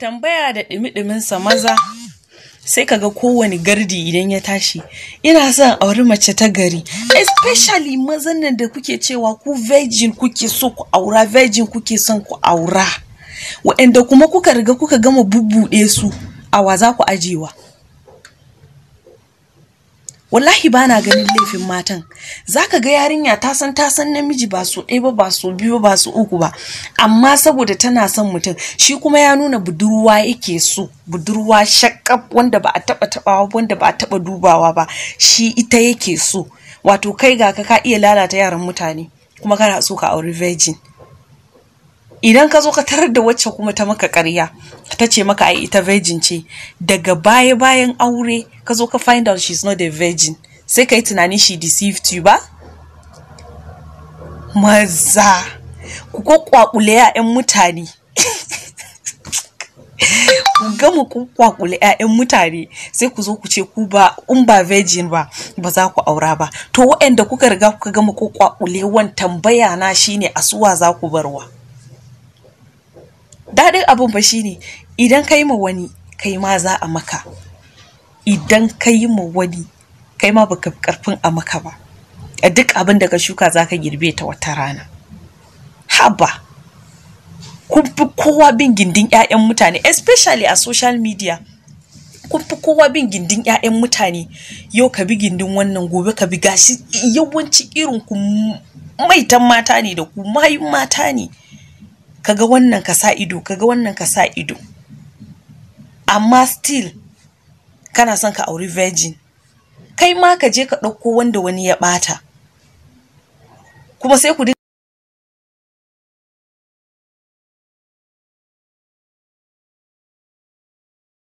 tambaya da ɗimi-ɗiminsa maza sai kaga kowane gardi idan ya tashi ina son auri mace ta gari, especially mazan nan da kuke cewa ku virgin kuke so ku aura, virgin kuke son ku aura, waɗanda kuma kuka riga kuka gama bubbuɗe su a wa za ku ajewa. Wallahi bana ganin laifin matan. Zaka ga yarinya ta san namiji ba so ɗaya ba, ba so biyu ba so uku ba, amma saboda tana son mutum shi kuma ya nuna budurwa yake so, budurwa shakkaf wanda ba a taɓawa wanda ba a taɓa dubawa ba, shi ita yake so. Wato kai ga ka iya lalata yaran mutane kuma kana so ka auri virgin. Idan ka zo ka tarar da wacce kuma ta maka ƙarya ta ce maka ai ita virgin ce, daga bayan aure ka zo ka find out she's not a virgin, sai ka yi tunani she deceived you ba? Maza ku kwakwakule 'ya'yan mutane ku gama ku kwakwakule 'ya'yan mutane sai ku zo ku ce ku ba in ba virgin ba za ku aura ba. To waɗanda kuka riga kuka gama ku kwakwakule wan tambaya na shine asuwa za ku barwa. Daɗin abin ba shine idan kai ma wani kai ma za a maka, idan kai ma wani kai ma baka karfin a maka ba. A duk abin da ka shuka zaka girbe ta wata rana. Haba kun fi kowa bin gindin 'ya'yan mutane, especially a social media. Kun fi kowa bin gindin 'ya'yan mutane, yau ka bi gindin wannan, gobe ka bi gashi. Yawanci irin ku maitan mata ne da ku mayun mata ne. Kaga wannan ka sa ido, kaga wannan ka sa ido, amma still kana son ka auri virgin. Kai ma ka je ka ɗauko wanda wani ya ɓata kuma sai ku